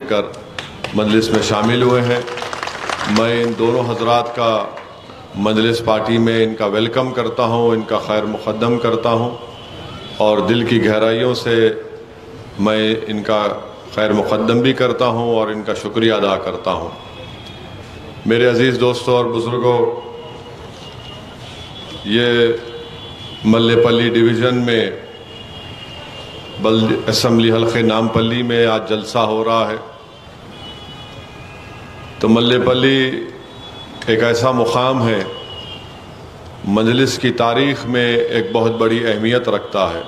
कर मजलिस में शामिल हुए हैं। मैं इन दोनों हजरात का मजलिस पार्टी में इनका वेलकम करता हूँ, इनका खैर मुक़द्दम करता हूँ और दिल की गहराइयों से मैं इनका खैर मुक़द्दम भी करता हूँ और इनका शुक्रिया अदा करता हूँ। मेरे अज़ीज़ दोस्तों और बुज़ुर्गों, ये मल्लेपल्ली डिवीज़न में असम्बली हल्के नामपल्ली में आज जलसा हो रहा है। तो मल्लेपल्ली एक ऐसा मुकाम है, मजलिस की तारीख़ में एक बहुत बड़ी अहमियत रखता है।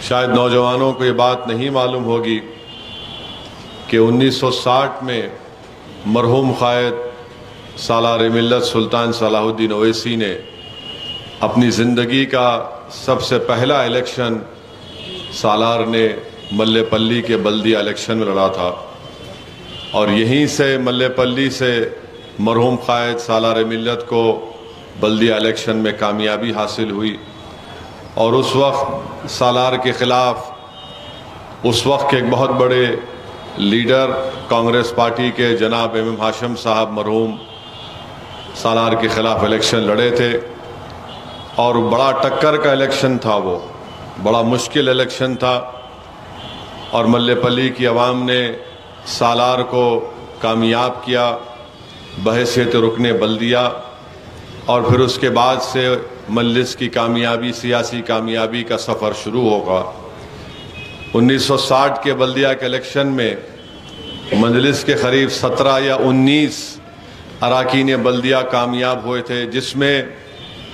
शायद नौजवानों को ये बात नहीं मालूम होगी कि 1960 में मरहूम क़ायद सालार मिल्लत सुल्तान सलाहुद्दीन ओवैसी ने अपनी ज़िंदगी का सबसे पहला इलेक्शन सालार ने मल्लेपल्ली के बल्दिया इलेक्शन में लड़ा था और यहीं से मल्लेपल्ली से मरहूम क़ायद सालार मिल्लत को बल्दिया इलेक्शन में कामयाबी हासिल हुई। और उस वक्त सालार के ख़िलाफ़ उस वक्त के एक बहुत बड़े लीडर कांग्रेस पार्टी के जनाब एम हाशिम साहब मरहूम सालार के ख़िलाफ़ इलेक्शन लड़े थे और बड़ा टक्कर का इलेक्शन था, वो बड़ा मुश्किल इलेक्शन था और मल्लेपल्ली की आवाम ने सालार को कामयाब किया बहैसियत रुकने बल्दिया। और फिर उसके बाद से मजलिस की कामयाबी, सियासी कामयाबी का सफ़र शुरू होगा। 1960 के बल्दिया के इलेक्शन में मजलिस के करीब 17 या 19 अरकान बल्दिया कामयाब हुए थे, जिसमें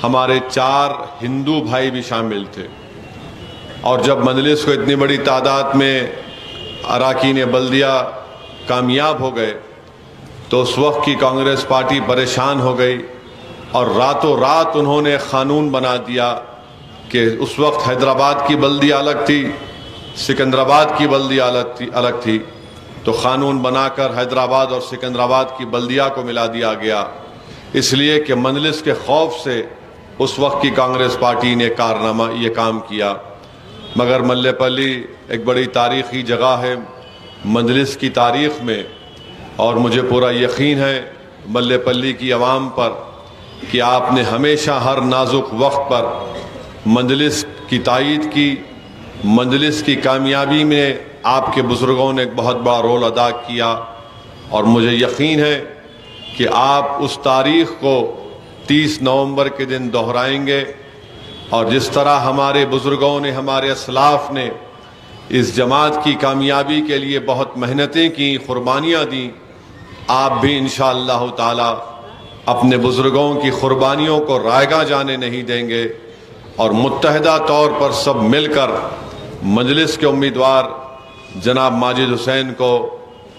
हमारे 4 हिंदू भाई भी शामिल थे। और जब मजलिस को इतनी बड़ी तादाद में अरकान बल्दिया कामयाब हो गए तो उस वक्त की कांग्रेस पार्टी परेशान हो गई और रातों रात उन्होंने क़ानून बना दिया कि उस वक्त हैदराबाद की बल्दिया अलग थी, सिकंदराबाद की बल्दिया अलग थी, तो क़ानून बनाकर हैदराबाद और सिकंदराबाद की बल्दिया को मिला दिया गया, इसलिए कि मजलिस के खौफ से उस वक्त की कांग्रेस पार्टी ने कारनामा ये काम किया। मगर मल्लेपल्ली एक बड़ी तारीख़ी जगह है मजलिस की तारीख़ में और मुझे पूरा यकीन है मल्लेपल्ली की आवाम पर कि आपने हमेशा हर नाजुक वक्त पर मजलिस की तायीद की। मजलिस की कामयाबी में आपके बुज़ुर्गों ने एक बहुत बड़ा रोल अदा किया और मुझे यकीन है कि आप उस तारीख़ को 30 नवंबर के दिन दोहराएंगे। और जिस तरह हमारे बुज़ुर्गों ने, हमारे असलाफ़ ने इस जमात की कामयाबी के लिए बहुत मेहनतें की, क़ुरबानियाँ दी, आप भी इंशाअल्लाह ताला अपने बुज़ुर्गों की क़ुरबानियों को रायगा जाने नहीं देंगे और मुत्तहिदा तौर पर सब मिलकर मजलिस के उम्मीदवार जनाब माजिद हुसैन को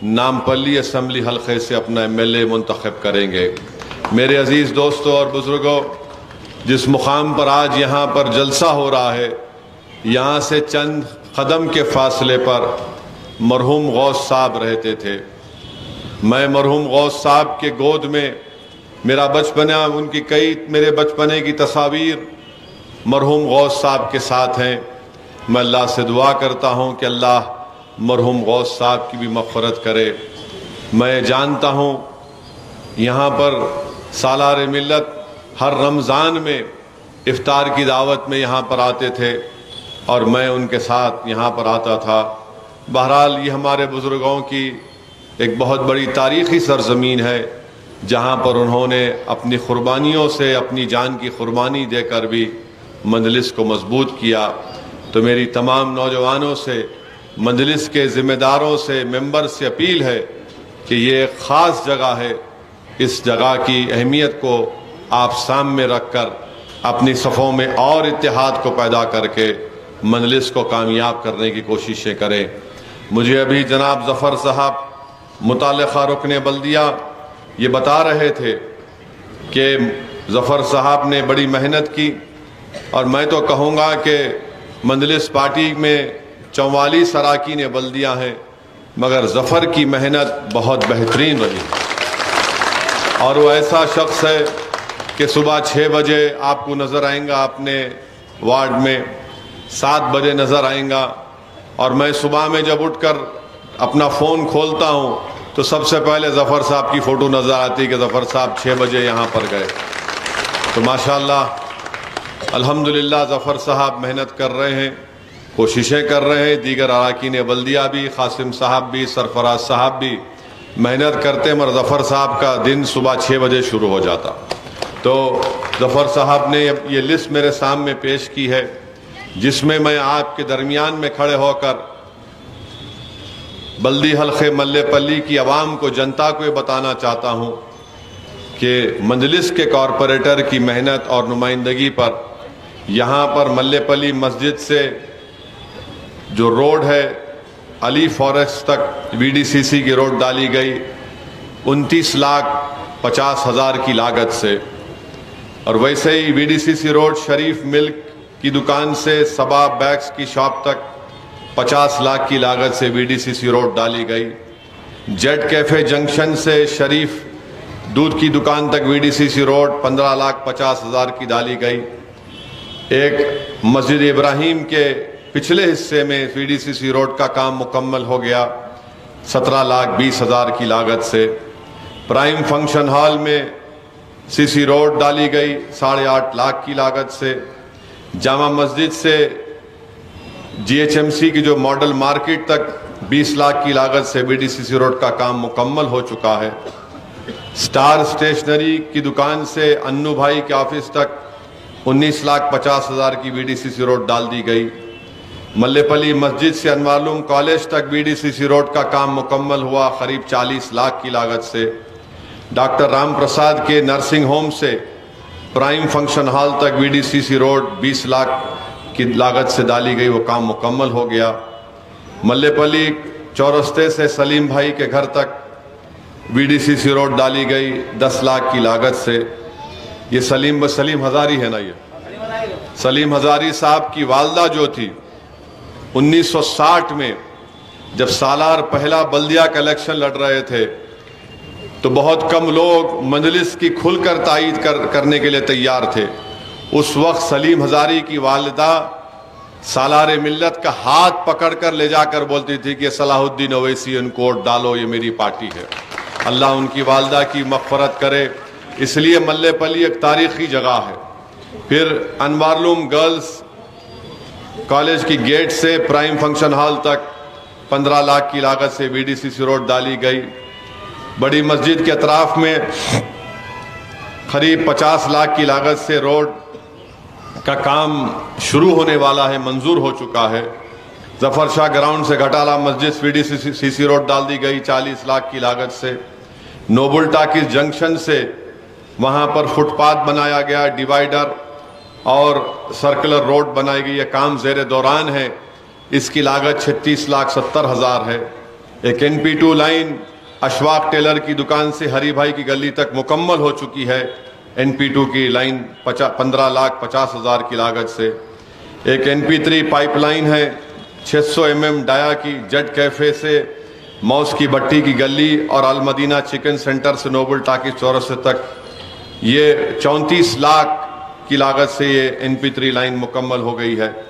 नामपल्ली असम्बली हल्के से अपना MLA मुंतखब करेंगे। मेरे अज़ीज़ दोस्तों और बुज़ुर्गों, जिस मुकाम पर आज यहाँ पर जलसा हो रहा है, यहाँ से चंद कदम के फासले पर मरहूम गौस साहब रहते थे। मैं मरहूम गौस साहब के गोद में मेरा बचपना, उनकी कई मेरे बचपने की तस्वीर मरहूम गौस साहब के साथ हैं। मैं अल्लाह से दुआ करता हूँ कि अल्लाह मरहूम गौस साहब की भी मग़फ़िरत करे। मैं जानता हूँ यहाँ पर सालार मिल्लत हर रमज़ान में इफ्तार की दावत में यहाँ पर आते थे और मैं उनके साथ यहाँ पर आता था। बहरहाल ये हमारे बुज़ुर्गों की एक बहुत बड़ी तारीख़ी सरज़मीन है जहाँ पर उन्होंने अपनी क़ुरबानियों से, अपनी जान की क़ुरबानी देकर भी मजलिस को मजबूत किया। तो मेरी तमाम नौजवानों से, मजलिस के ज़िम्मेदारों से, मेंबर से अपील है कि ये एक ख़ास जगह है, इस जगह की अहमियत को आप सामने रख कर अपनी सफ़ों में और इत्तेहाद को पैदा करके मजलिस को कामयाब करने की कोशिशें करें। मुझे अभी जनाब ज़फ़र साहब मुताल्लिक़ा रुकने बल्दिया ये बता रहे थे कि ज़फ़र साहब ने बड़ी मेहनत की और मैं तो कहूँगा कि मजलिस पार्टी में 44 अरकान बल्दिया हैं, मगर ज़फ़र की मेहनत बहुत बेहतरीन रही और वो ऐसा शख्स है कि सुबह 6 बजे आपको नज़र आएगा अपने वार्ड में, 7 बजे नज़र आएगा। और मैं सुबह में जब उठकर अपना फ़ोन खोलता हूँ तो सबसे पहले ज़फ़र साहब की फ़ोटो नज़र आती कि ज़फ़र साहब 6 बजे यहाँ पर गए। तो माशाअल्लाह अल्हम्दुलिल्लाह ज़फ़र साहब मेहनत कर रहे हैं, कोशिशें कर रहे हैं, दीगर अरकान बल्दिया भी, कासिम साहब भी, सरफराज साहब भी मेहनत करते हैं, मगर ज़फ़र साहब का दिन सुबह 6 बजे शुरू हो जाता। तो ज़फ़र साहब ने ये लिस्ट मेरे सामने पेश की है, जिसमें मैं आपके दरमियान में खड़े होकर बल्दी हल्के मल्लेपल्ली की आवाम को, जनता को ये बताना चाहता हूँ कि मजलिस के कॉरपोरेटर की मेहनत और नुमाइंदगी पर यहाँ पर मल्लेपल्ली मस्जिद से जो रोड है अली फॉरेस्ट तक वीडीसीसी की रोड डाली गई 29,50,000 की लागत से, और वैसे ही वीडीसीसी रोड शरीफ मिल्क की दुकान से सबा बैग्स की शॉप तक 50 लाख की लागत से वीडीसीसी रोड डाली गई। जेड कैफे जंक्शन से शरीफ दूध की दुकान तक वीडीसीसी रोड 15,50,000 की डाली गई। एक मस्जिद इब्राहिम के पिछले हिस्से में वीडीसीसी रोड का काम मुकम्मल हो गया 17,20,000 की लागत से। प्राइम फंक्शन हॉल में सीसी रोड डाली गई 8.5 लाख की लागत से। जामा मस्जिद से जीएचएमसी की जो मॉडल मार्केट तक 20 लाख की लागत से वीडीसीसी रोड का काम मुकम्मल हो चुका है। स्टार स्टेशनरी की दुकान से अन्नू भाई के ऑफिस तक 19,50,000 की वीडीसीसी रोड डाल दी गई। मल्लेपल्ली मस्जिद से अनवारुल्लाह कॉलेज तक वीडीसीसी रोड का काम मुकम्मल हुआ करीब 40 लाख की लागत से। डॉक्टर राम प्रसाद के नर्सिंग होम से प्राइम फंक्शन हॉल तक वीडीसीसी रोड 20 लाख की लागत से डाली गई, वो काम मुकम्मल हो गया। मल्लेपल्ली चौरस्ते से सलीम भाई के घर तक वीडीसीसी रोड डाली गई 10 लाख की लागत से। ये सलीम हजारी है ना, ये सलीम हजारी साहब की वालदा जो थी 1960 में जब सालार पहला बल्दिया का इलेक्शन लड़ रहे थे तो बहुत कम लोग मजलिस की खुलकर तायीद करने के लिए तैयार थे। उस वक्त सलीम हजारी की वालिदा सालार मिल्लत का हाथ पकड़कर ले जाकर बोलती थी कि सलाहुद्दीन ओवैसी इनको वोट डालो, ये मेरी पार्टी है। अल्लाह उनकी वालिदा की मग़फ़रत करे। इसलिए मल्लेपल्ली एक तारीख़ी जगह है। फिर अनवारुल्लाह गर्ल्स कॉलेज की गेट से प्राइम फंक्शन हॉल तक 15 लाख की लागत से वीडीसीसी रोड डाली गई। बड़ी मस्जिद के अतराफ में करीब 50 लाख की लागत से रोड का काम शुरू होने वाला है, मंजूर हो चुका है। जफर शाह ग्राउंड से घटाला मस्जिद वीडीसीसी रोड डाल दी गई 40 लाख की लागत से। नोबल टाकिस जंक्शन से वहाँ पर फुटपाथ बनाया गया, डिवाइडर और सर्कुलर रोड बनाई गई है, काम ज़ेर दौरान है। इसकी लागत 36,70,000 है। एक NP2 लाइन अशवाक टेलर की दुकान से हरी भाई की गली तक मुकम्मल हो चुकी है। NP2 की लाइन 15,50,000 की लागत से। एक NP3 पाइपलाइन है 600 mm डाया की जेड कैफे से मौस की भट्टी की गली और अलमदीना चिकन सेंटर से नोबल टाकिस चौरस्ते तक, ये 34 लाख की लागत से ये NP3 लाइन मुकम्मल हो गई है।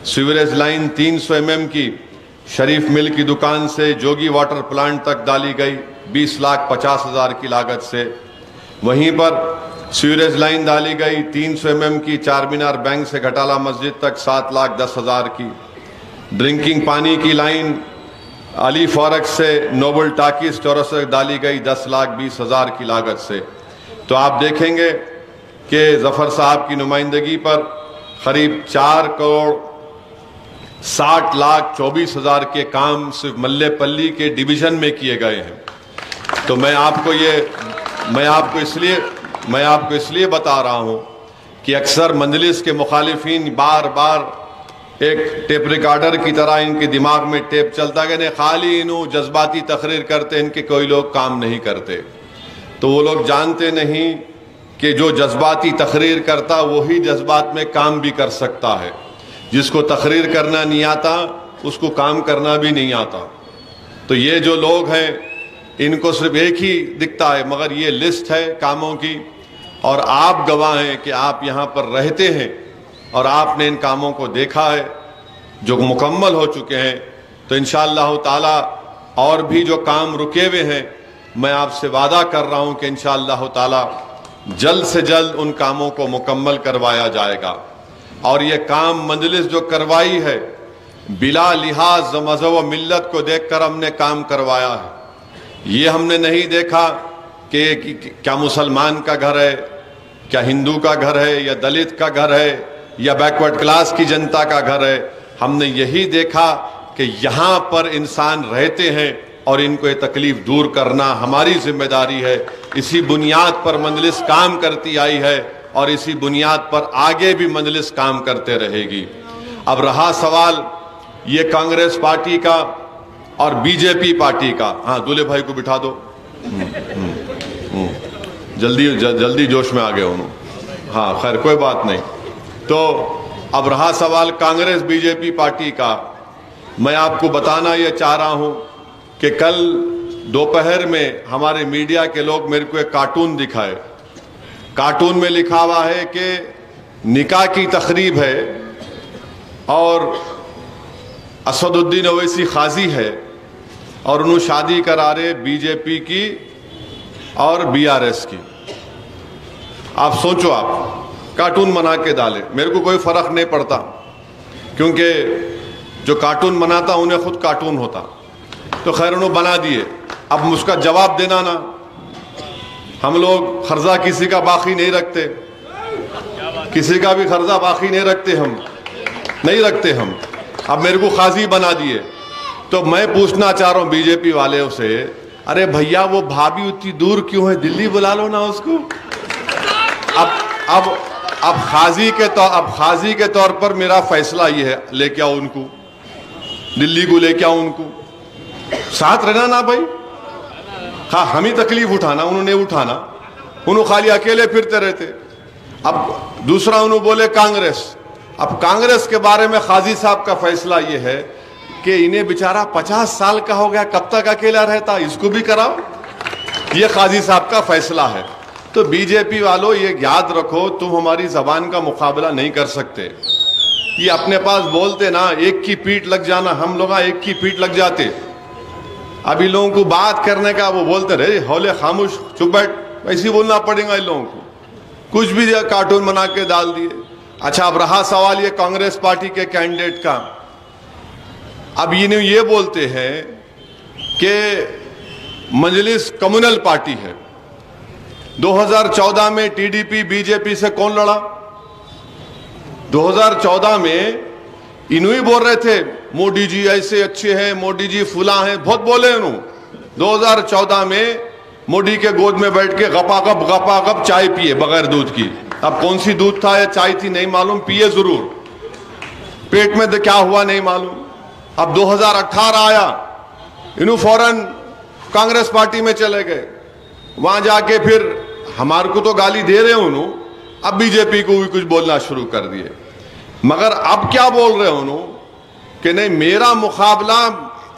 सीवरेज लाइन 300 mm की शरीफ मिल की दुकान से जोगी वाटर प्लांट तक डाली गई 20,50,000 की लागत से। वहीं पर सीवरेज लाइन डाली गई 300 mm की चार मीनार बैंक से घटाला मस्जिद तक 7,10,000 की। ड्रिंकिंग पानी की लाइन अली फॉरेस्ट से नोबल टाकिस चौरस्ते तक डाली गई 10,20,000 की लागत से। तो आप देखेंगे कि जफर साहब की नुमाइंदगी पर करीब 4,60,24,000 के काम सिर्फ मल्लेपल्ली के डिवीज़न में किए गए हैं। तो मैं आपको इसलिए बता रहा हूँ कि अक्सर मजलिस के मुखालिफिन बार बार एक टेप रिकॉर्डर की तरह इनके दिमाग में टेप चलता है कि खाली इन्हों जज्बाती तकरीर करते, इनके कोई लोग काम नहीं करते। तो वो लोग जानते नहीं कि जो जज्बाती तकरीर करता वही जज्बात में काम भी कर सकता है। जिसको तकरीर करना नहीं आता उसको काम करना भी नहीं आता। तो ये जो लोग हैं इनको सिर्फ एक ही दिखता है, मगर ये लिस्ट है कामों की, और आप गवाह हैं कि आप यहाँ पर रहते हैं और आपने इन कामों को देखा है जो मुकम्मल हो चुके हैं। तो इंशाअल्लाह ताला और भी जो काम रुके हुए हैं, मैं आपसे वादा कर रहा हूं कि इंशाअल्लाह ताला जल्द से जल्द उन कामों को मुकम्मल करवाया जाएगा। और ये काम मजलिस जो करवाई है, बिला लिहाज मज़हब व मिल्लत को देखकर हमने काम करवाया है। ये हमने नहीं देखा कि क्या मुसलमान का घर है, क्या हिंदू का घर है, या दलित का घर है, या बैकवर्ड क्लास की जनता का घर है। हमने यही देखा कि यहाँ पर इंसान रहते हैं और इनको ये तकलीफ दूर करना हमारी जिम्मेदारी है। इसी बुनियाद पर मजलिस काम करती आई है और इसी बुनियाद पर आगे भी मजलिस काम करते रहेगी। अब रहा सवाल ये कांग्रेस पार्टी का और बीजेपी पार्टी का। हाँ, दूल्हे भाई को बिठा दो। जल्दी जोश में आ गए उन्होंने। हाँ, खैर कोई बात नहीं। तो अब रहा सवाल कांग्रेस बीजेपी पार्टी का। मैं आपको बताना ये चाह रहा हूं कि कल दोपहर में हमारे मीडिया के लोग मेरे को एक कार्टून दिखाए। कार्टून में लिखा हुआ है कि निकाह की तकरीब है और असदुद्दीन ओवैसी खाजी है और उन्होंने शादी करा रहे बीजेपी की और बीआरएस की। आप सोचो, आप कार्टून बना के डाले, मेरे को कोई फर्क नहीं पड़ता, क्योंकि जो कार्टून बनाता उन्हें खुद कार्टून होता। तो खैर उन्होंने बना दिए। अब उसका जवाब देना ना, हम लोग खर्जा किसी का बाकी नहीं रखते, किसी का भी खर्जा बाकी नहीं रखते, हम नहीं रखते हम। अब मेरे को खाजी बना दिए। तो मैं पूछना चाह रहा हूं बीजेपी वाले से, अरे भैया वो भाभी उतनी दूर क्यों है, दिल्ली बुला लो ना उसको। अब खाजी के तौर पर मेरा फैसला ये है, लेके आओ उनको, दिल्ली को लेके आओ उनको, साथ रहना ना भाई। हाँ, हम ही तकलीफ उठाना, उन्होंने उठाना, उन्होंने खाली अकेले फिरते रहते। अब दूसरा उन्होंने बोले कांग्रेस। अब कांग्रेस के बारे में खाजी साहब का फैसला ये है कि इन्हें बेचारा 50 साल का हो गया, कब तक अकेला रहता, इसको भी कराओ। ये खाजी साहब का फैसला है। तो बीजेपी वालों ये याद रखो, तुम हमारी जबान का मुकाबला नहीं कर सकते। ये अपने पास बोलते ना, एक की पीठ लग जाना, हम लोग एक की पीठ लग जाते। अभी लोगों को बात करने का वो बोलते रहे, हौले खामोश चुप बैठ, ऐसे बोलना पड़ेगा इन लोगों को। कुछ भी कार्टून बना के डाल दिए। अच्छा, अब रहा सवाल ये कांग्रेस पार्टी के कैंडिडेट का। अब ये बोलते हैं कि मजलिस कम्युनल पार्टी है। 2014 में टीडीपी बीजेपी से कौन लड़ा? 2014 में इन्हीं बोल रहे थे मोदी जी ऐसे अच्छे हैं, मोदी जी फुला हैं, बहुत बोले इन्होंने। 2014 में मोदी के गोद में बैठ के गपागप चाय पिए बगैर दूध की। अब कौन सी दूध था या चाय थी नहीं मालूम, पिए जरूर, पेट में क्या हुआ नहीं मालूम। अब 2018 आया, इन्हों फौरन कांग्रेस पार्टी में चले गए। वहां जाके फिर हमारे को तो गाली दे रहे उन्होंने, अब बीजेपी को भी कुछ बोलना शुरू कर दिए। मगर अब क्या बोल रहे उन्होंने कि नहीं, मेरा मुकाबला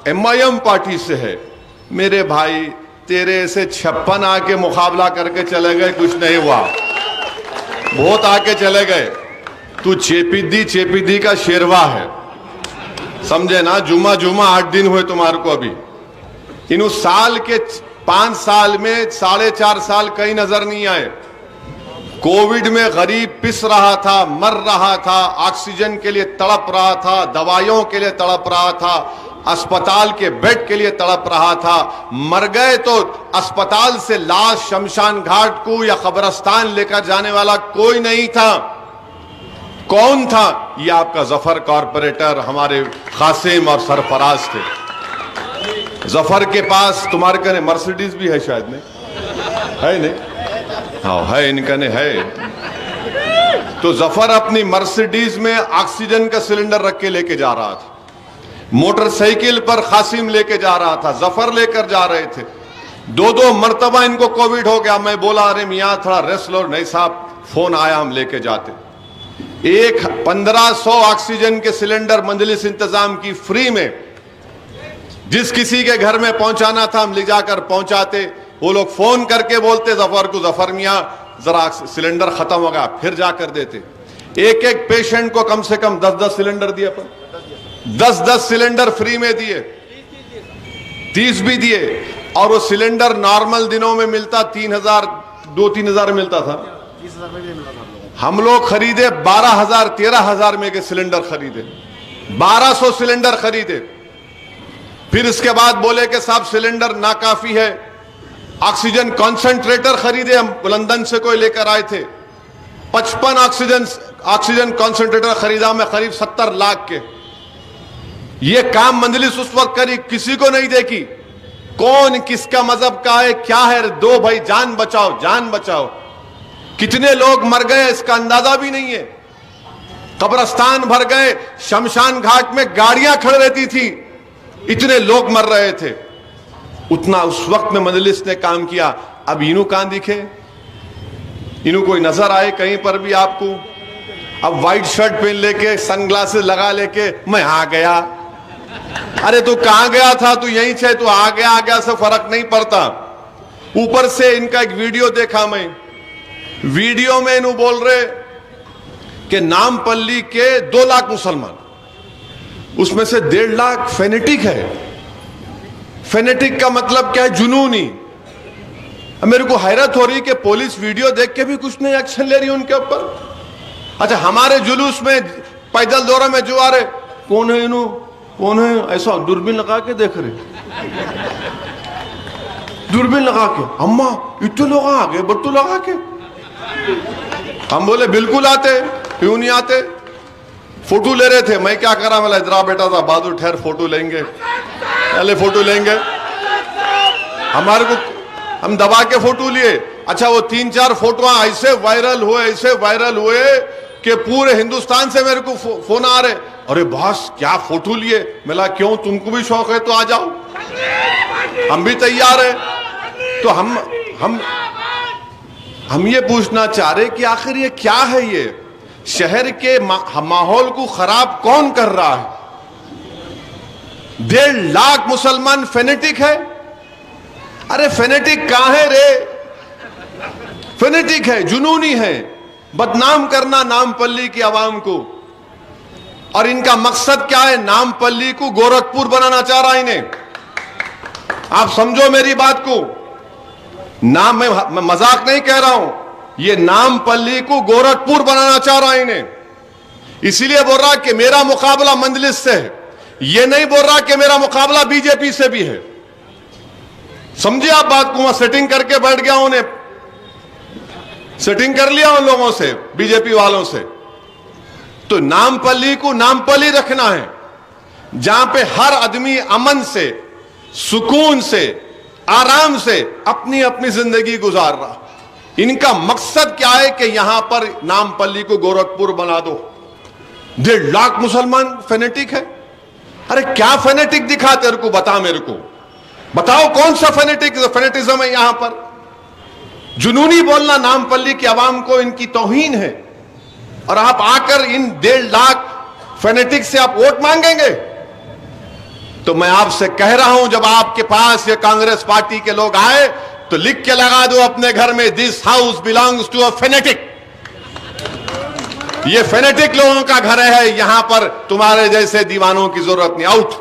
एमआईएम पार्टी से है। मेरे भाई, तेरे से 56 आके मुकाबला करके चले गए, कुछ नहीं हुआ, बहुत आके चले गए। तू चेपीदी का शेरवा है, समझे ना। जुमा 8 दिन हुए तुम्हारे को। अभी इन साल के 5 साल में 4.5 साल कहीं नजर नहीं आए। कोविड में गरीब पिस रहा था, मर रहा था, ऑक्सीजन के लिए तड़प रहा था, दवाइयों के लिए तड़प रहा था, अस्पताल के बेड के लिए तड़प रहा था। मर गए तो अस्पताल से लाश शमशान घाट को या कब्रिस्तान लेकर जाने वाला कोई नहीं था। कौन था? ये आपका जफर कॉरपोरेटर हमारे कासिम और सरफराज थे। जफर के पास तुम्हारे कने मर्सिडीज भी है शायद, नहीं है? नहीं, हाँ है, इनका ने है। तो जफर अपनी मर्सिडीज में ऑक्सीजन का सिलेंडर रख के लेके जा रहा था, मोटरसाइकिल पर कासिम लेके जा रहा था, जफर लेकर जा रहे थे। 2 मरतबा इनको कोविड हो गया। मैं बोला अरे मियाँ थोड़ा रेस्ट लो। नहीं साहब, फोन आया, हम लेके जाते। 1500 ऑक्सीजन के सिलेंडर मजलिस इंतजाम की फ्री में, जिस किसी के घर में पहुंचाना था हम ले जाकर पहुंचाते। वो लोग फोन करके बोलते जफर को, जफर मियाँ जरा सिलेंडर खत्म हो गया, फिर जाकर देते। एक पेशेंट को कम से कम 10 सिलेंडर दिए, 10 सिलेंडर फ्री में दिए। 30 भी दिए, और वो सिलेंडर नॉर्मल दिनों में मिलता 3,000 2-3,000 मिलता था, 30,000 में मिला था। हम लोग खरीदे 12,000 13,000 में के सिलेंडर खरीदे, 1200 सिलेंडर खरीदे। फिर इसके बाद बोले कि साहब सिलेंडर नाकाफी है, ऑक्सीजन कॉन्सेंट्रेटर खरीदे, हम लंदन से कोई लेकर आए थे, 55 ऑक्सीजन कॉन्सेंट्रेटर खरीदा मैं, करीब 70 लाख के। ये काम मंजलिस उस वक्त करी, किसी को नहीं देखी, कौन किसका मजहब का है क्या है, दो भाई जान बचाओ जान बचाओ। कितने लोग मर गए इसका अंदाजा भी नहीं है, कब्रिस्तान भर गए, शमशान घाट में गाड़ियां खड़ रहती थी, इतने लोग मर रहे थे। उतना उस वक्त में मजलिस ने काम किया। अब इनू कहां दिखे, इनू कोई नजर आए कहीं पर भी आपको? अब व्हाइट शर्ट पहन लेके सनग्लासेस लगा लेके मैं आ गया। अरे तू कहां गया था? तू यहीं से, तू आ गया से फर्क नहीं पड़ता। ऊपर से इनका एक वीडियो देखा मैं, वीडियो में इन्हों बोल रहे कि नामपल्ली के 2 लाख मुसलमान, उसमें से 1.5 लाख फेनेटिक है। फेनेटिक का मतलब क्या है? जुनूनी। मेरे को हैरत हो रही कि पुलिस वीडियो देख के भी कुछ नहीं एक्शन ले रही उनके ऊपर। अच्छा, हमारे जुलूस में पैदल दौरा में जो आ रहे, कौन है इन्हों, कौन है? ऐसा दूरबीन लगा के देख रहे, दूरबीन लगा के, अम्मा इतने लोग आ गए बट्टू लगा के। हम बोले बिल्कुल आते, क्यों नहीं आते? फोटो ले रहे थे, मैं क्या करा, मैं इधर बेटा था, बहादुर ठहर फोटो लेंगे, पहले फोटो लेंगे। हमारे को हम दबा के फोटो लिए। अच्छा, वो 3-4 फोटो ऐसे वायरल हुए कि पूरे हिंदुस्तान से मेरे को फोन आ रहे, अरे बॉस क्या फोटो लिए? मिला क्यों, तुमको भी शौक है तो आ जाओ, हम भी तैयार है। तो हम ये पूछना चाह रहे कि आखिर ये क्या है? ये शहर के माहौल को खराब कौन कर रहा है? 1.5 लाख मुसलमान फेनेटिक है। अरे फेनेटिक कहां है रे? फेनेटिक है, जुनूनी है, बदनाम करना नामपल्ली की आवाम को। और इनका मकसद क्या है? नामपल्ली को गोरखपुर बनाना चाह रहा है इन्हें। आप समझो मेरी बात को, नाम मैं मजाक नहीं कह रहा हूं, ये नामपल्ली को गोरखपुर बनाना चाह रहा है इन्हें। इसीलिए बोल रहा कि मेरा मुकाबला मंजलिस से है, ये नहीं बोल रहा कि मेरा मुकाबला बीजेपी से भी है। समझिए आप बात को, मैं सेटिंग करके बैठ गया, उन्हें सेटिंग कर लिया उन लोगों से, बीजेपी वालों से। तो नामपल्ली को नामपल्ली रखना है, जहां पे हर आदमी अमन से, सुकून से, आराम से अपनी अपनी जिंदगी गुजार रहा। इनका मकसद क्या है कि यहां पर नामपल्ली को गोरखपुर बना दो। 1.5 लाख मुसलमान फेनेटिक है। अरे क्या फेनेटिक दिखा तेरे को, बता मेरे को, बताओ कौन सा फेनेटिज्म है यहां पर? जुनूनी बोलना नामपल्ली की आवाम को इनकी तौहीन है। और आप आकर इन 1.5 लाख फेनेटिक से आप वोट मांगेंगे? तो मैं आपसे कह रहा हूं, जब आपके पास ये कांग्रेस पार्टी के लोग आए तो लिख के लगा दो अपने घर में, this house belongs to a fanatic. ये फेनेटिक लोगों का घर है, यहां पर तुम्हारे जैसे दीवानों की जरूरत नहीं, आउट।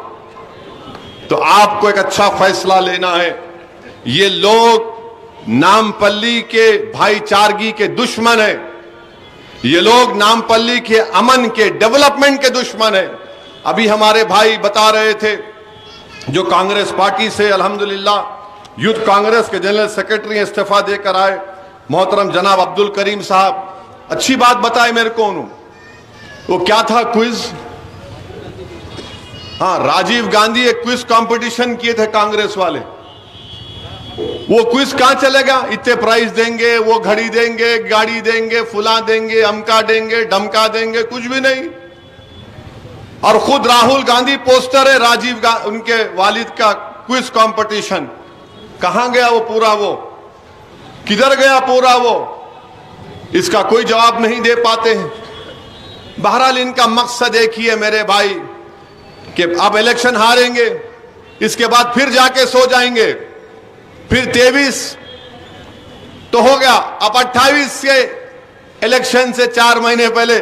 तो आपको एक अच्छा फैसला लेना है। ये लोग नामपल्ली के भाईचारगी के दुश्मन है, ये लोग नामपल्ली के अमन के, डेवलपमेंट के दुश्मन है। अभी हमारे भाई बता रहे थे जो कांग्रेस पार्टी से अल्हम्दुलिल्लाह यूथ कांग्रेस के जनरल सेक्रेटरी इस्तीफा देकर आए, मोहतरम जनाब अब्दुल करीम साहब, अच्छी बात बताए मेरे को उन्होंने। वो क्या था, क्विज? हाँ, राजीव गांधी एक क्विज कंपटीशन किए थे कांग्रेस वाले। वो क्विज कहां चलेगा? इतने प्राइज देंगे, वो घड़ी देंगे, गाड़ी देंगे, फुला देंगे, अमका देंगे, डमका देंगे, कुछ भी नहीं। और खुद राहुल गांधी पोस्टर है राजीव उनके वालिद का, क्विज कंपटीशन। कहां गया वो पूरा? वो किधर गया पूरा? वो इसका कोई जवाब नहीं दे पाते हैं। बहरहाल इनका मकसद एक ही है मेरे भाई, कि अब इलेक्शन हारेंगे, इसके बाद फिर जाके सो जाएंगे, फिर 23 तो हो गया, अब 28 के इलेक्शन से 4 महीने पहले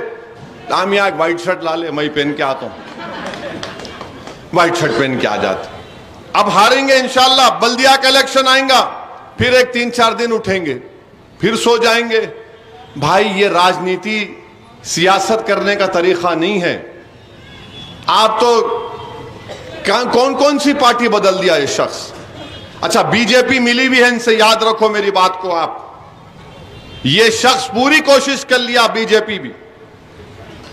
लामिया व्हाइट शर्ट ला ले, मैं पहन के आता हूं, व्हाइट शर्ट पहन के आ जाते। अब हारेंगे इंशाल्लाह, बल्दिया का इलेक्शन आएगा, फिर एक 3-4 दिन उठेंगे, फिर सो जाएंगे। भाई ये राजनीति सियासत करने का तरीका नहीं है। आप तो कौन कौन सी पार्टी बदल दिया ये शख्स। अच्छा बीजेपी मिली भी है इनसे, याद रखो मेरी बात को आप। ये शख्स पूरी कोशिश कर लिया, बीजेपी भी,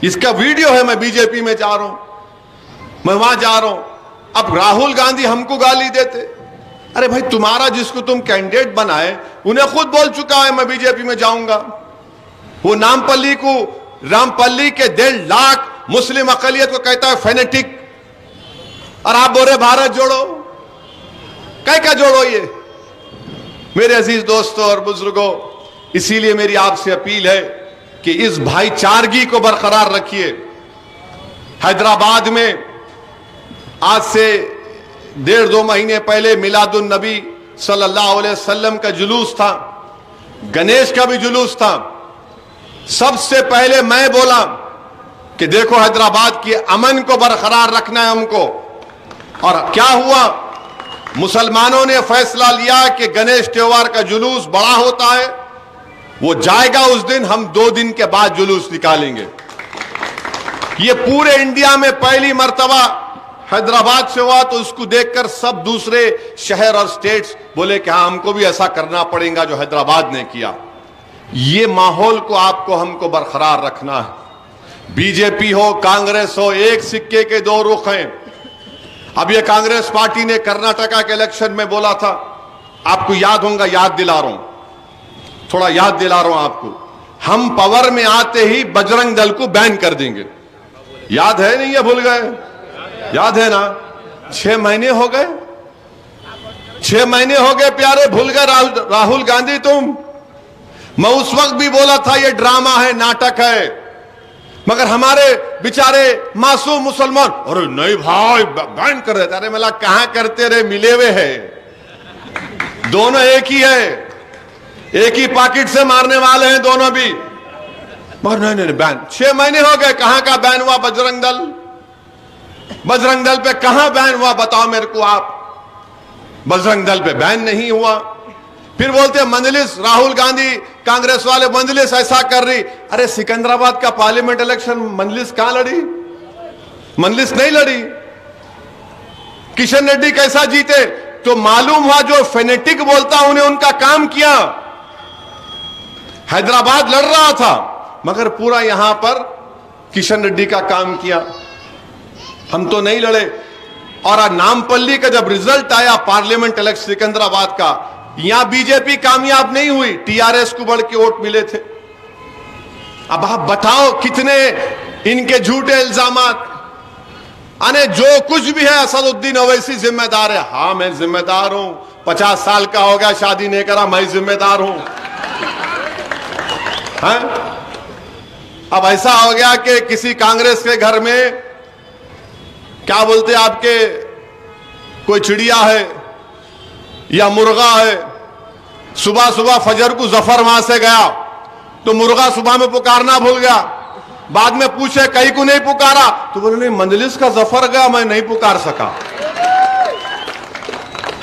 इसका वीडियो है, मैं बीजेपी में जा रहा हूं, मैं वहां जा रहा हूं। अब राहुल गांधी हमको गाली देते, अरे भाई तुम्हारा जिसको तुम कैंडिडेट बनाए उन्हें खुद बोल चुका है मैं बीजेपी में जाऊंगा। वो रामपल्ली के 1.5 लाख मुस्लिम अकलियत को कहता है फेनेटिक, और आप बोल रहे भारत जोड़ो। क्या जोड़ो ये। मेरे अजीज दोस्तों और बुजुर्गों, इसीलिए मेरी आपसे अपील है कि इस भाईचारगी को बरकरार रखिए। हैदराबाद में आज से 1.5-2 महीने पहले मिलादुन नबी सल्लल्लाहु अलैहि वसल्लम का जुलूस था, गणेश का भी जुलूस था। सबसे पहले मैं बोला कि देखो हैदराबाद की अमन को बरकरार रखना है हमको। और क्या हुआ, मुसलमानों ने फैसला लिया कि गणेश त्योहार का जुलूस बड़ा होता है, वो जाएगा उस दिन, हम 2 दिन के बाद जुलूस निकालेंगे। ये पूरे इंडिया में पहली मर्तबा हैदराबाद से हुआ, तो उसको देखकर सब दूसरे शहर और स्टेट्स बोले कि हाँ हमको भी ऐसा करना पड़ेगा जो हैदराबाद ने किया। ये माहौल को आपको हमको बरकरार रखना है। बीजेपी हो कांग्रेस हो, एक सिक्के के 2 रुख हैं। अब ये कांग्रेस पार्टी ने कर्नाटका के इलेक्शन में बोला था, आपको याद होगा, याद दिला रहा हूं, थोड़ा याद दिला रहा हूं आपको, हम पावर में आते ही बजरंग दल को बैन कर देंगे। याद है नहीं, ये भूल गए? याद है ना? 6 महीने हो गए, 6 महीने हो गए प्यारे, भूल गए राहुल गांधी तुम? मैं उस वक्त भी बोला था ये ड्रामा है, नाटक है, मगर हमारे बेचारे मासूम मुसलमान, अरे नहीं भाई बैन कर देते। अरे मला कहां करते रहे, मिले हुए हैं, दोनों एक ही है, एक ही पॉकेट से मारने वाले हैं दोनों भी, मगर नहीं बैन। 6 महीने हो गए, कहां का बैन हुआ बजरंग दल? बजरंग दल पे कहां बैन हुआ बताओ मेरे को आप। बजरंग दल पे बैन नहीं हुआ। फिर बोलते हैं मंजलिस, राहुल गांधी कांग्रेस वाले, मंजलिस ऐसा कर रही। अरे सिकंदराबाद का पार्लियामेंट इलेक्शन मंजलिस कहां लड़ी? मंजलिस नहीं लड़ी। किशन रेड्डी कैसा जीते? तो मालूम हुआ जो फेनेटिक बोलता उन्हें उनका काम किया। हैदराबाद लड़ रहा था मगर पूरा यहां पर किशन रेड्डी का काम किया, हम तो नहीं लड़े। और नामपल्ली का जब रिजल्ट आया पार्लियामेंट इलेक्शन सिकंदराबाद का, यहां बीजेपी कामयाब नहीं हुई, टीआरएस को बढ़ के वोट मिले थे। अब आप बताओ कितने इनके झूठे इल्जामात। अने जो कुछ भी है असदुद्दीन ओवैसी जिम्मेदार है। हाँ मैं जिम्मेदार हूं, 50 साल का हो गया, शादी नहीं करा, मैं जिम्मेदार हूं। हाँ? अब ऐसा हो गया कि किसी कांग्रेस के घर में क्या बोलते आपके कोई चिड़िया है या मुर्गा है, सुबह सुबह फजर को जफर वहां से गया तो मुर्गा सुबह में पुकारना भूल गया, बाद में पूछे कहीं को नहीं पुकारा, तो बोले नहीं मंजलिस का जफर गया, मैं नहीं पुकार सका।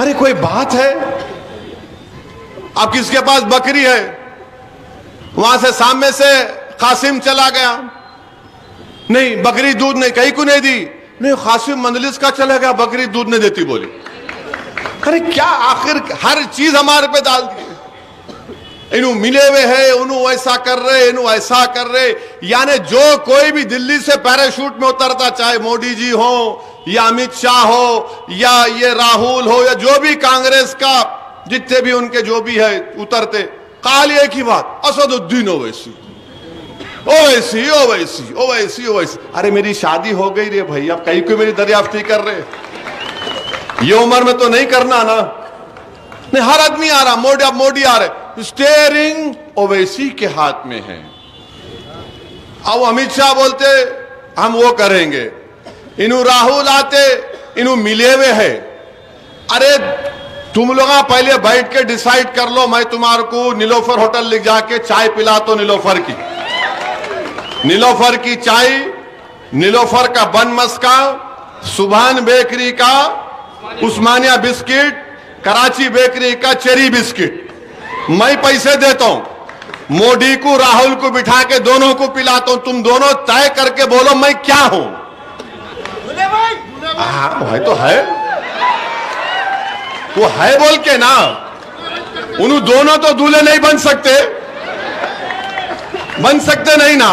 अरे कोई बात है? अब किसके पास बकरी है, वहां से सामने से कासिम चला गया, नहीं बकरी दूध नहीं, कहीं को नहीं दी, नहीं कासिम मंजलिस का चला गया, बकरी दूध नहीं देती बोली। अरे क्या आखिर हर चीज हमारे पे डाल दी। इन्हों मिले हुए है, उन्हों ऐसा कर रहे, इन्हों ऐसा कर रहे। यानी जो कोई भी दिल्ली से पैराशूट में उतरता, चाहे मोदी जी हो या अमित शाह हो या ये राहुल हो या जो भी कांग्रेस का जितने भी उनके जो भी है उतरते, काल एक ही बात, असदुद्दीन ओवैसी ओवैसी ओवैसी ओवैसी ओवैसी। अरे मेरी शादी हो गई रे भाई, अब कहीं को मेरी दरियाफ्ती कर रहे, ये उम्र में तो नहीं करना ना। नहीं हर आदमी आ रहा, मोदी, अब मोदी आ रहे, स्टीयरिंग ओवैसी के हाथ में है। अब अमित शाह बोलते हम वो करेंगे, इन्हों राहुल आते, इन्हों मिले हुए है। अरे तुम लोग पहले बैठ के डिसाइड कर लो, मैं तुम्हारे को नीलोफर होटल ले जाके चाय पिला तो नीलोफर की चाय, नीलोफर का बन मस्का, सुभान बेकरी का उस्मानिया बिस्किट, कराची बेकरी का चेरी बिस्किट मैं पैसे देता हूं, मोदी को राहुल को बिठा के दोनों को पिलाता हूं, तुम दोनों तय करके बोलो मैं क्या हूं। हाँ भाई तो है, वो है बोल के ना, उन दोनों तो दूल्हे नहीं बन सकते नहीं ना।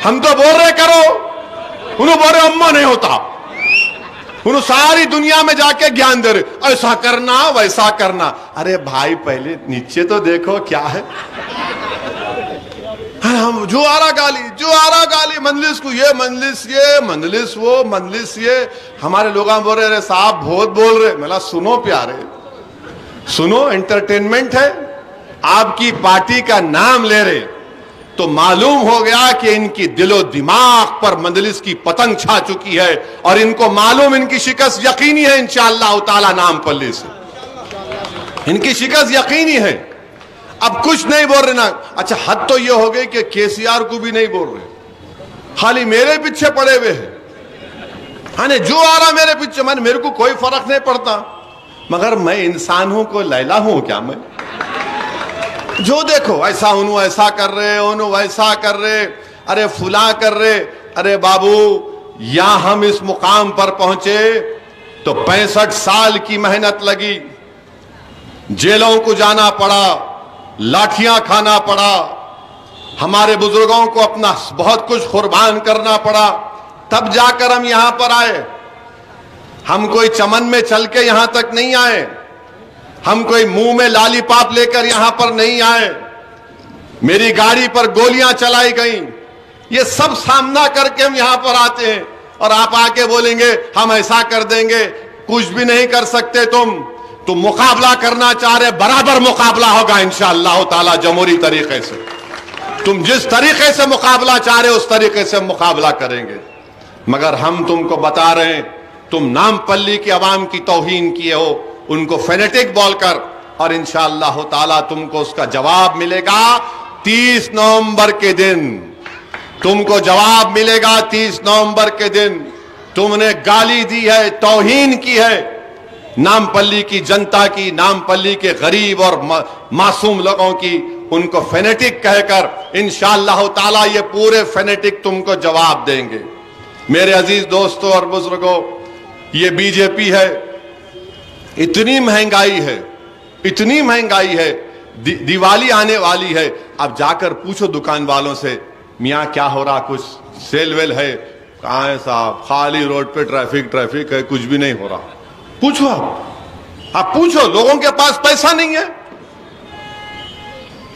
हम तो बोल रहे करो, उन्होंने बोल रहे अम्मा नहीं होता, उन्होंने सारी दुनिया में जाके ज्ञान दे रहे ऐसा करना वैसा करना। अरे भाई पहले नीचे तो देखो क्या है। हम जो आ रहा गाली मंजलिस को, ये मंजलिस वो मंजलिस ये। हमारे लोग बोल रहे साहब बहुत बोल रहे। मैं सुनो प्यारे, सुनो, एंटरटेनमेंट है। आपकी पार्टी का नाम ले रहे तो मालूम हो गया कि इनकी दिलो दिमाग पर मंजलिस की पतंग छा चुकी है और इनको मालूम इनकी शिकस्त यकीनी है इंशाअल्लाह ताला। नाम पल्ली से इनकी शिकस्त यकीनी है। अब कुछ नहीं बोल रहे ना। अच्छा हद तो ये हो गई कि केसीआर को भी नहीं बोल रहे, खाली मेरे पीछे पड़े हुए हैं। हाँ जो आ रहा मेरे पीछे, मैंने मेरे को कोई फर्क नहीं पड़ता, मगर मैं इंसान हूं, कोई लैला हूं क्या मैं? जो देखो ऐसा उन्हों ऐसा कर रहे, उन्हों वैसा कर रहे, अरे फुला कर रहे। अरे बाबू यहां हम इस मुकाम पर पहुंचे तो 65 साल की मेहनत लगी, जेलों को जाना पड़ा, लाठियां खाना पड़ा, हमारे बुजुर्गों को अपना बहुत कुछ कुर्बान करना पड़ा, तब जाकर हम यहां पर आए। हम कोई चमन में चल के यहां तक नहीं आए, हम कोई मुंह में लालीपाप लेकर यहां पर नहीं आए। मेरी गाड़ी पर गोलियां चलाई गई, ये सब सामना करके हम यहां पर आते हैं। और आप आके बोलेंगे हम ऐसा कर देंगे, कुछ भी नहीं कर सकते तुम मुकाबला करना चाह रहे, बराबर मुकाबला होगा इंशाअल्लाह ताला जमहूरी तरीके से। तुम जिस तरीके से मुकाबला चाह रहे उस तरीके से मुकाबला करेंगे। मगर हम तुमको बता रहे हैं, तुम नामपल्ली की आवाम की तौहीन किए हो, उनको फेनेटिक बोलकर, और इंशाअल्लाह ताला तुमको उसका जवाब मिलेगा 30 नवंबर के दिन। तुमको जवाब मिलेगा 30 नवंबर के दिन। तुमने गाली दी है, तौहीन की है नामपल्ली की जनता की, नामपल्ली के गरीब और मासूम लोगों की, उनको फेनेटिक कहकर इंशाअल्लाह ताला ये पूरे फेनेटिक तुमको जवाब देंगे। मेरे अजीज दोस्तों और बुजुर्गों, ये बीजेपी है, इतनी महंगाई है, इतनी महंगाई है, दिवाली आने वाली है। अब जाकर पूछो दुकान वालों से, मियाँ क्या हो रहा, कुछ सेल वेल है? कहाँ है साहब, खाली रोड पे ट्रैफिक है, कुछ भी नहीं हो रहा। पूछो, आप पूछो, लोगों के पास पैसा नहीं है।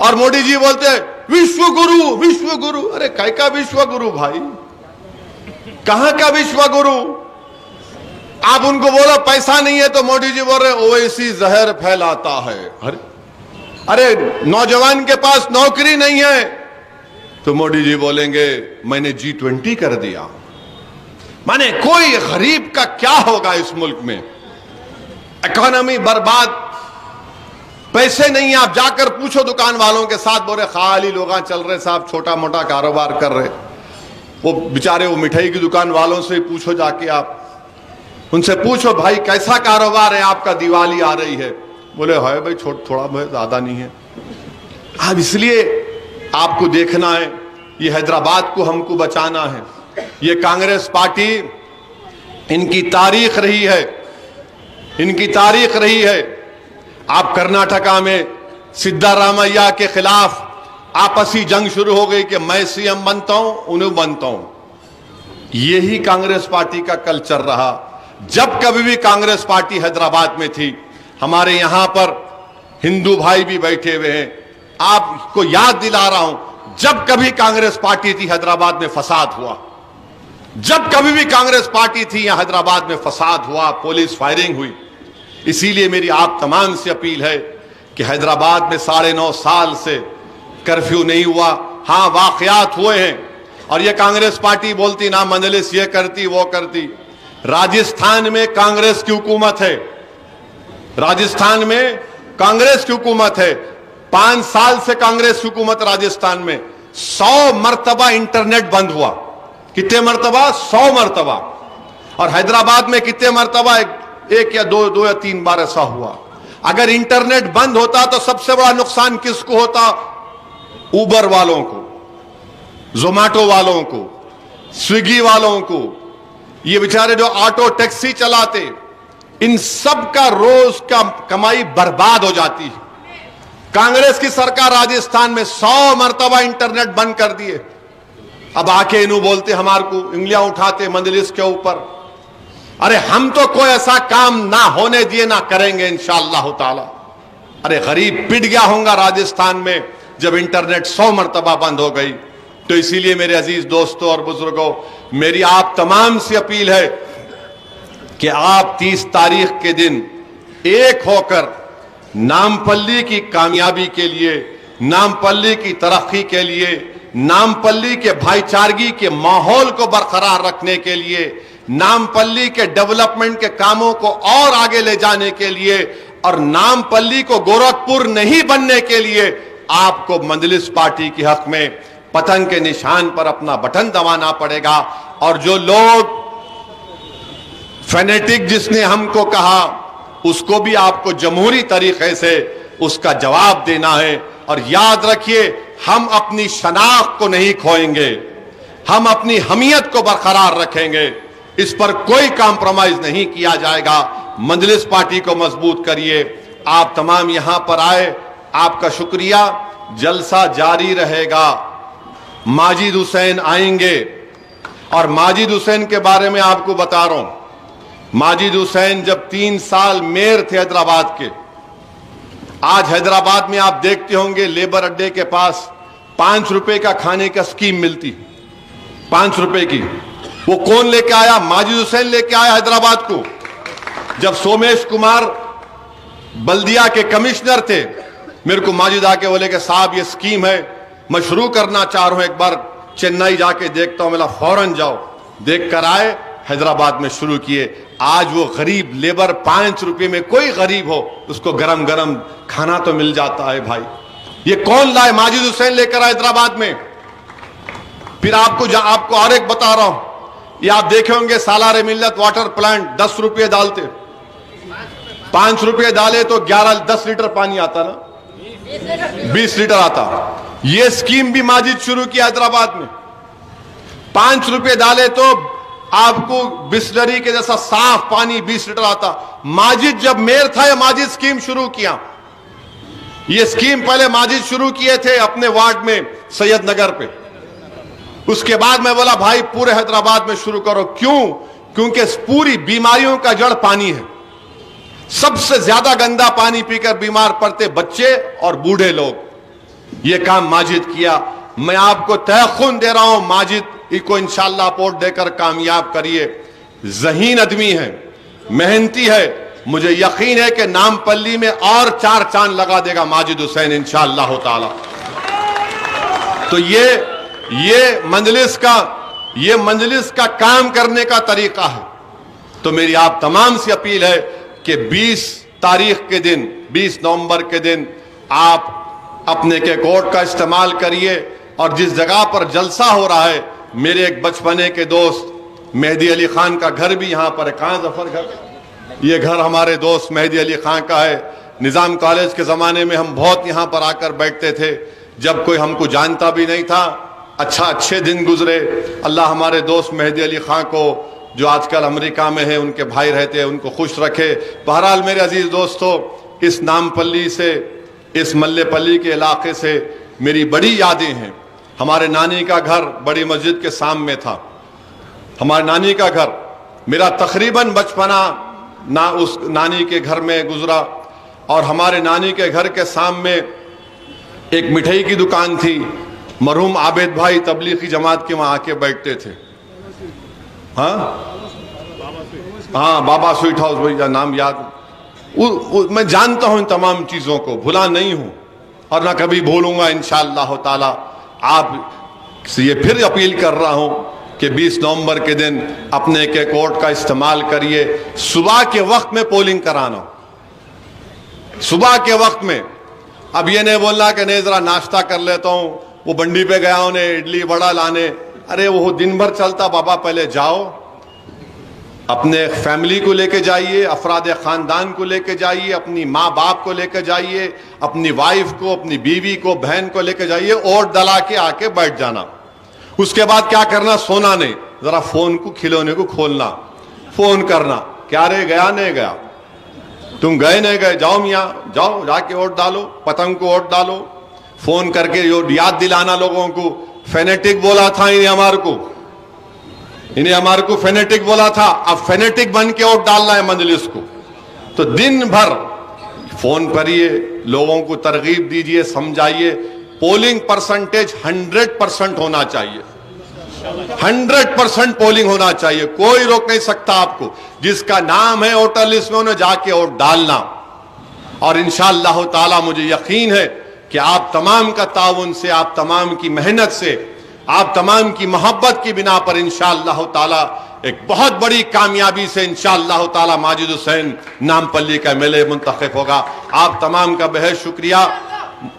और मोदी जी बोलते हैं विश्व गुरु, विश्व गुरु। अरे काय का विश्व गुरु भाई, कहां का विश्व गुरु? आप उनको बोलो पैसा नहीं है तो मोदी जी बोल रहे ओवैसी जहर फैलाता है। अरे नौजवान के पास नौकरी नहीं है तो मोदी जी बोलेंगे मैंने G20 कर दिया। माने कोई गरीब का क्या होगा इस मुल्क में? इकोनॉमी बर्बाद, पैसे नहीं है। आप जाकर पूछो दुकान वालों के साथ, बोले खाली लोग चल रहे साहब, छोटा मोटा कारोबार कर रहे। वो बेचारे वो मिठाई की दुकान वालों से पूछो, जाके आप उनसे पूछो भाई कैसा कारोबार है आपका, दिवाली आ रही है? बोले है भाई थोड़ा बहुत, ज्यादा नहीं है। अब इसलिए आपको देखना है, ये हैदराबाद को हमको बचाना है। ये कांग्रेस पार्टी, इनकी तारीख रही है, इनकी तारीख रही है। आप कर्नाटका में सिद्धारामैया के खिलाफ आपसी जंग शुरू हो गई कि मैं सीएम बनता हूं, उन्हें बनता हूं। यही कांग्रेस पार्टी का कल्चर रहा। जब कभी भी कांग्रेस पार्टी हैदराबाद में थी, हमारे यहां पर हिंदू भाई भी बैठे हुए हैं, आपको याद दिला रहा हूं, जब कभी कांग्रेस पार्टी थी हैदराबाद में फसाद हुआ। जब कभी भी कांग्रेस पार्टी थी यहां हैदराबाद में फसाद हुआ, पुलिस फायरिंग हुई। इसीलिए मेरी आप तमाम से अपील है कि हैदराबाद में 9.5 साल से कर्फ्यू नहीं हुआ। हां वाकयात हुए हैं और ये कांग्रेस पार्टी बोलती ना मजलिस ये करती वो करती। राजस्थान में कांग्रेस की हुकूमत है, राजस्थान में कांग्रेस की हुकूमत है। 5 साल से कांग्रेस की हुकूमत राजस्थान में। 100 मरतबा इंटरनेट बंद हुआ। कितने मरतबा? 100 मरतबा। और हैदराबाद में कितने मरतबा एक या दो या तीन बार ऐसा हुआ। अगर इंटरनेट बंद होता तो सबसे बड़ा नुकसान किसको होता? उबर वालों को, जोमैटो वालों को, स्विगी वालों को, ये बेचारे जो ऑटो टैक्सी चलाते, इन सब का रोज का कमाई बर्बाद हो जाती है। कांग्रेस की सरकार राजस्थान में 100 मरतबा इंटरनेट बंद कर दिए। अब आके इन्हों बोलते हमारे को उंगलियां उठाते मजलिस के ऊपर। अरे हम तो कोई ऐसा काम ना होने दिए, ना करेंगे इंशाअल्लाह ताला। अरे गरीब पिट गया होगा राजस्थान में जब इंटरनेट 100 मरतबा बंद हो गई। तो इसीलिए मेरे अजीज दोस्तों और बुजुर्गों, मेरी आप तमाम से अपील है कि आप 30 तारीख के दिन एक होकर नामपल्ली की कामयाबी के लिए, नामपल्ली की तरक्की के लिए, नामपल्ली के भाईचारगी के माहौल को बरकरार रखने के लिए, नामपल्ली के डेवलपमेंट के कामों को और आगे ले जाने के लिए और नामपल्ली को गोरखपुर नहीं बनने के लिए आपको मजलिस पार्टी के हक में पतंग के निशान पर अपना बटन दबाना पड़ेगा। और जो लोग फेनेटिक जिसने हमको कहा, उसको भी आपको जमहूरी तरीके से उसका जवाब देना है। और याद रखिए, हम अपनी शनाख्त को नहीं खोएंगे, हम अपनी हमियत को बरकरार रखेंगे। इस पर कोई कॉम्प्रोमाइज नहीं किया जाएगा। मजलिस पार्टी को मजबूत करिए। आप तमाम यहां पर आए, आपका शुक्रिया। जलसा जारी रहेगा। माजिद हुसैन आएंगे और माजिद हुसैन के बारे में आपको बता रहा हूं। माजिद हुसैन जब 3 साल मेयर थे हैदराबाद के, आज हैदराबाद में आप देखते होंगे लेबर अड्डे के पास 5 रुपए का खाने का स्कीम मिलती, 5 रुपए की। वो कौन लेके आया? माजिद हुसैन लेके आया हैदराबाद को। जब सोमेश कुमार बल्दिया के कमिश्नर थे, मेरे को माजिद आके बोले कि साहब ये स्कीम है, मैं शुरू करना चाह रहा हूं, एक बार चेन्नई जाके देखता हूं। मेरा फौरन जाओ। देख कर आए, हैदराबाद में शुरू किए। आज वो गरीब लेबर 5 रुपए में, कोई गरीब हो उसको गरम गरम खाना तो मिल जाता है भाई। ये कौन लाए? माजिद हुसैन लेकर आए हैदराबाद में। फिर आपको और एक बता रहा हूं, ये आप देखे होंगे सालारे मिल्लत वाटर प्लांट 10 रुपये डालते, 5 रुपये डाले तो 10 लीटर पानी आता ना, 20 लीटर आता। ये स्कीम भी माजिद शुरू किया हैदराबाद में। 5 रुपये डाले तो आपको बिस्लरी के जैसा साफ पानी 20 लीटर आता। माजिद जब मेयर था, ये माजिद स्कीम शुरू किया। ये स्कीम पहले माजिद शुरू किए थे अपने वार्ड में सैयद नगर पे। उसके बाद मैं बोला भाई पूरे हैदराबाद में शुरू करो। क्यों? क्योंकि पूरी बीमारियों का जड़ पानी है। सबसे ज्यादा गंदा पानी पीकर बीमार पड़ते बच्चे और बूढ़े लोग। ये काम माजिद किया। मैं आपको तयखुन दे रहा हूं, माजिद को इंशाअल्लाह वोट देकर कामयाब करिए। ज़हीन आदमी है, मेहनती है। मुझे यकीन है कि नामपल्ली में और 4 चांद लगा देगा माजिद हुसैन इंशाअल्लाह ताला। तो ये मंजलिस का काम करने का तरीका है। तो मेरी आप तमाम से अपील है कि 20 तारीख के दिन, 20 नवंबर के दिन आप अपने के कोर्ट का इस्तेमाल करिए। और जिस जगह पर जलसा हो रहा है, मेरे एक बचपने के दोस्त मेहदी अली खान का घर भी यहां पर है। कहां जफर घर? ये घर हमारे दोस्त मेहदी अली खान का है। निजाम कॉलेज के ज़माने में हम बहुत यहां पर आकर बैठते थे, जब कोई हमको जानता भी नहीं था। अच्छे दिन गुजरे। अल्लाह हमारे दोस्त मेहदी अली खान को, जो आजकल अमेरिका में है, उनके भाई रहते हैं, उनको खुश रखे। बहरहाल मेरे अजीज दोस्तों, इस नामपल्ली से, इस मल्लेपल्ली के इलाके से मेरी बड़ी यादें हैं। हमारे नानी का घर बड़ी मस्जिद के सामने था। हमारे नानी का घर, मेरा तकरीबन बचपना उस नानी के घर में गुजरा। और हमारे नानी के घर के सामने एक मिठाई की दुकान थी। मरहूम आबिद भाई तबलीगी जमात के वहां आके बैठते थे। हाँ, बाबा स्वीट हाउस, भाई नाम याद। मैं जानता हूं इन तमाम चीजों को, भुला नहीं हूं और ना कभी भूलूंगा इंशाअल्लाह ताला। आप से ये फिर अपील कर रहा हूं कि 20 नवंबर के दिन अपने के कोर्ट का इस्तेमाल करिए। सुबह के वक्त में पोलिंग कराना, सुबह के वक्त में। अब ये नहीं बोलना कि नहीं जरा नाश्ता कर लेता हूं, वो बंडी पे गया उन्हें इडली बड़ा लाने। अरे वो दिन भर चलता बाबा, पहले जाओ अपने फैमिली को लेके जाइए, अफराद ख़ानदान को लेके जाइए, अपनी माँ बाप को लेके जाइए, अपनी वाइफ को, अपनी बीवी को, बहन को लेके जाइए और डला के आके बैठ जाना। उसके बाद क्या करना? सोना नहीं, जरा फोन को, खिलौने को खोलना, फोन करना, क्या रे गया नहीं गया, तुम गए नहीं गए, जाओ मियाँ जाओ, जाके वोट डालो, पतंग को वोट डालो। फोन करके याद दिलाना लोगों को। फेनेटिक बोला था इन्हें हमारे को फेनेटिक बोला था, अब फेनेटिक बन के वोट डालना है मजलिस को। तो दिन भर फोन करिए, लोगों को तरगीब दीजिए, समझाइए। पोलिंग परसेंटेज 100% होना चाहिए, 100% पोलिंग होना चाहिए, कोई रोक नहीं सकता आपको। जिसका नाम है वोटर लिस्ट में उन्हें जाके वोट डालना। और इंशाअल्लाह ताला मुझे यकीन है कि आप तमाम का ताउन से, आप तमाम की मेहनत से, आप तमाम की मोहब्बत की बिना पर इंशाअल्लाह ताला एक बहुत बड़ी कामयाबी से इंशाअल्लाह ताला माजिद हुसैन नामपल्ली का मेले मुंतखब होगा। आप तमाम का बेहद शुक्रिया।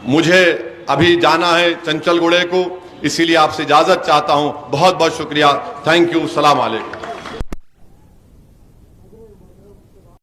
मुझे अभी जाना है चंचलगुड़े को, इसीलिए आपसे इजाजत चाहता हूं। बहुत बहुत शुक्रिया। Thank you. सलाम अलैकुम।